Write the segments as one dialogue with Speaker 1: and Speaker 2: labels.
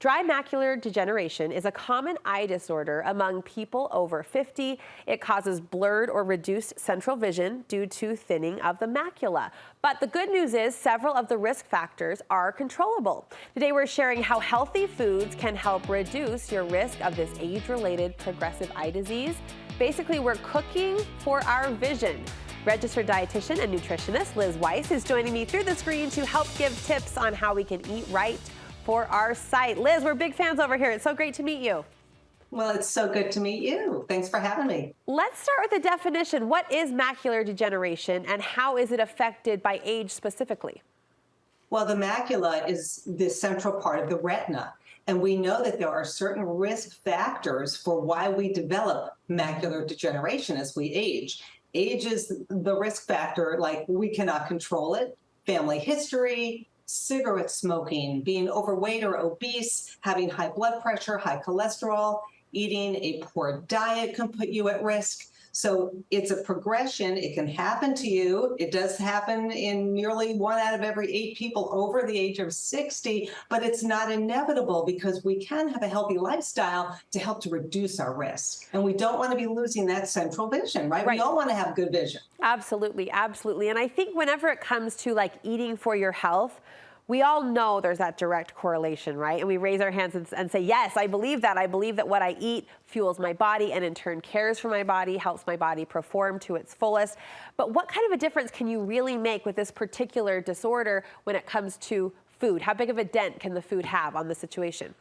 Speaker 1: Dry macular degeneration is a common eye disorder among people over 50. It causes blurred or reduced central vision due to thinning of the macula. But the good news is several of the risk factors are controllable. Today we're sharing how healthy foods can help reduce your risk of this age-related progressive eye disease. Basically, we're cooking for our vision. Registered dietitian and nutritionist Liz Weiss is joining me through the screen to help give tips on how we can eat right for our sight. Liz, we're big fans over here. It's so great to meet you.
Speaker 2: Well, it's so good to meet you. Thanks for having me.
Speaker 1: Let's start with the definition. What is macular degeneration and how is it affected by age specifically?
Speaker 2: Well, the macula is the central part of the retina. And we know that there are certain risk factors for why we develop macular degeneration as we age. Age is the risk factor, like we cannot control it. Family history, cigarette smoking, being overweight or obese, having high blood pressure, high cholesterol, eating a poor diet can put you at risk. So it's a progression. It can happen to you. It does happen in nearly 1 out of every 8 people over the age of 60, but it's not inevitable because we can have a healthy lifestyle to help to reduce our risk. And we don't want to be losing that central vision, right? We all want to have good vision.
Speaker 1: Absolutely, absolutely. And I think whenever it comes to like eating for your health, we all know there's that direct correlation, right? And we raise our hands and say, yes, I believe that. I believe that what I eat fuels my body and in turn cares for my body, helps my body perform to its fullest. But what kind of a difference can you really make with this particular disorder when it comes to food? How big of a dent can the food have on the situation?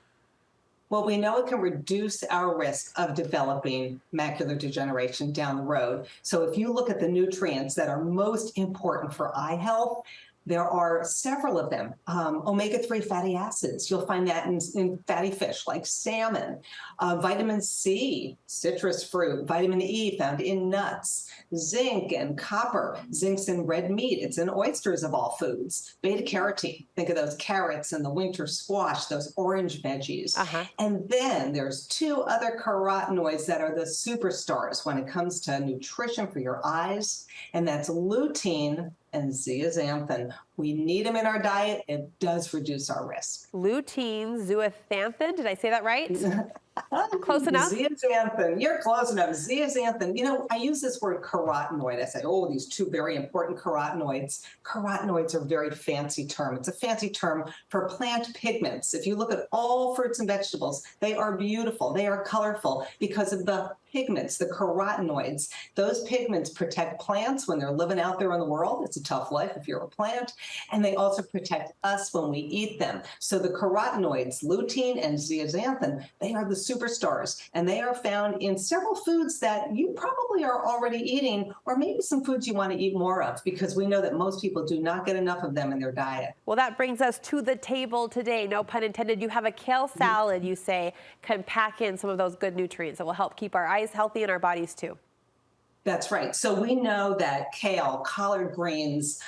Speaker 2: Well, we know it can reduce our risk of developing macular degeneration down the road. So if you look at the nutrients that are most important for eye health, there are several of them. Omega-3 fatty acids, you'll find that in fatty fish like salmon. Vitamin C, citrus fruit. Vitamin E found in nuts. Zinc and copper. Zinc's in red meat. It's in oysters of all foods. Beta carotene, think of those carrots and the winter squash, those orange veggies. And then there's 2 other carotenoids that are the superstars when it comes to nutrition for your eyes, and that's lutein and zeaxanthin. We need them in our diet. It does reduce our risk.
Speaker 1: Lutein, zeaxanthin, did I say that right? Close enough?
Speaker 2: Zeaxanthin, you're close enough. Zeaxanthin, you know, I use this word carotenoid. I say, oh, these 2 very important carotenoids. Carotenoids are a very fancy term. It's a fancy term for plant pigments. If you look at all fruits and vegetables, they are beautiful. They are colorful because of the pigments, the carotenoids. Those pigments protect plants when they're living out there in the world. It's a tough life if you're a plant. And they also protect us when we eat them. So the carotenoids, lutein and zeaxanthin, they are the superstars. And they are found in several foods that you probably are already eating, or maybe some foods you want to eat more of, because we know that most people do not get enough of them in their diet.
Speaker 1: Well, that brings us to the table today. No pun intended. You have a kale salad, you say, can pack in some of those good nutrients that will help keep our eyes healthy and our bodies too.
Speaker 2: That's right. So we know that kale, collard greens,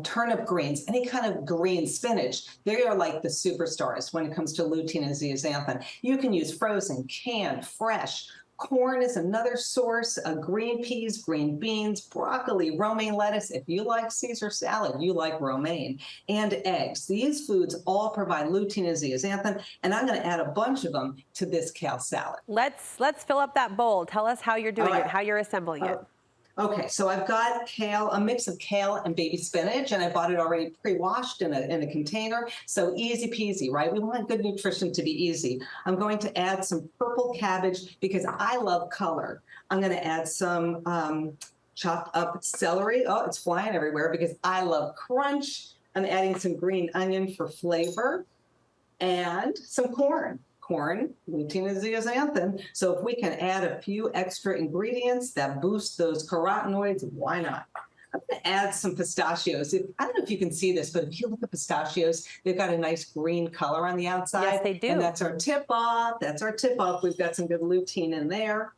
Speaker 2: turnip greens, any kind of green, spinach, they are like the superstars when it comes to lutein and zeaxanthin. You can use frozen, canned, fresh. Corn is another source, green peas, green beans, broccoli, romaine lettuce. If you like Caesar salad, you like romaine, and eggs. These foods all provide lutein and zeaxanthin, and I'm going to add a bunch of them to this kale salad.
Speaker 1: Let's fill up that bowl. Tell us how you're doing it, how you're assembling it.
Speaker 2: Okay, so I've got kale, a mix of kale and baby spinach, and I bought it already pre-washed in a container, so easy peasy, right? We want good nutrition to be easy. I'm going to add some purple cabbage because I love color. I'm going to add some chopped up celery. Oh, it's flying everywhere because I love crunch. I'm adding some green onion for flavor and some corn. Lutein and zeaxanthin. So if we can add a few extra ingredients that boost those carotenoids, why not? I'm going to add some pistachios. I don't know if you can see this, but if you look at pistachios, they've got a nice green color on the outside.
Speaker 1: Yes, they do.
Speaker 2: And that's our tip-off. That's our tip-off. We've got some good lutein in there.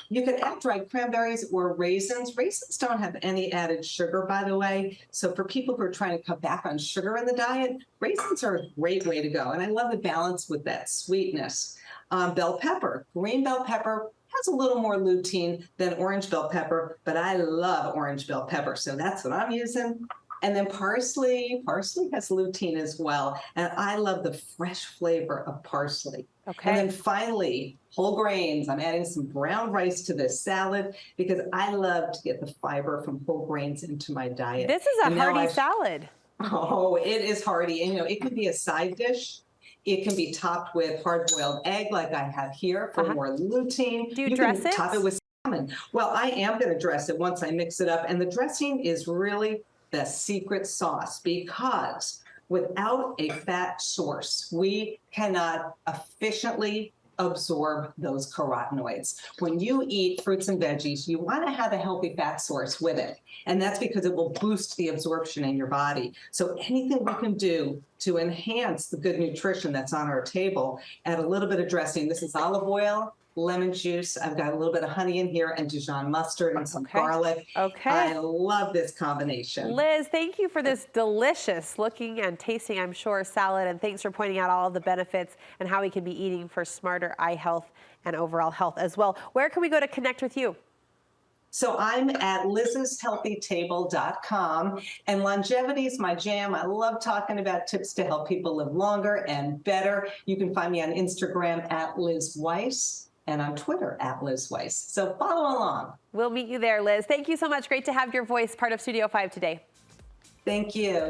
Speaker 2: You can add dried cranberries or raisins. Raisins don't have any added sugar, by the way. So for people who are trying to cut back on sugar in the diet, raisins are a great way to go. And I love the balance with that sweetness. Bell pepper, green bell pepper has a little more lutein than orange bell pepper, but I love orange bell pepper. So that's what I'm using. And then parsley has lutein as well. And I love the fresh flavor of parsley.
Speaker 1: Okay.
Speaker 2: And then finally, whole grains. I'm adding some brown rice to this salad because I love to get the fiber from whole grains into my diet.
Speaker 1: This is a hearty salad.
Speaker 2: Oh, it is hearty. And, it can be a side dish. It can be topped with hard-boiled egg like I have here for more lutein.
Speaker 1: Do you dress it?
Speaker 2: Top it with salmon. Well, I am going to dress it once I mix it up. And the dressing is really the secret sauce because without a fat source, we cannot efficiently absorb those carotenoids. When you eat fruits and veggies, you want to have a healthy fat source with it. And that's because it will boost the absorption in your body. So anything we can do to enhance the good nutrition that's on our table, add a little bit of dressing. This is olive oil, lemon juice. I've got a little bit of honey in here and Dijon mustard and some garlic.
Speaker 1: Okay.
Speaker 2: I love this combination.
Speaker 1: Liz, thank you for this delicious looking and tasting, I'm sure, salad. And thanks for pointing out all of the benefits and how we can be eating for smarter eye health and overall health as well. Where can we go to connect with you?
Speaker 2: So I'm at liz'shealthytable.com, and longevity is my jam. I love talking about tips to help people live longer and better. You can find me on Instagram at Liz Weiss and on Twitter at Liz Weiss. So follow along.
Speaker 1: We'll meet you there, Liz. Thank you so much. Great to have your voice part of Studio 5 today.
Speaker 2: Thank you.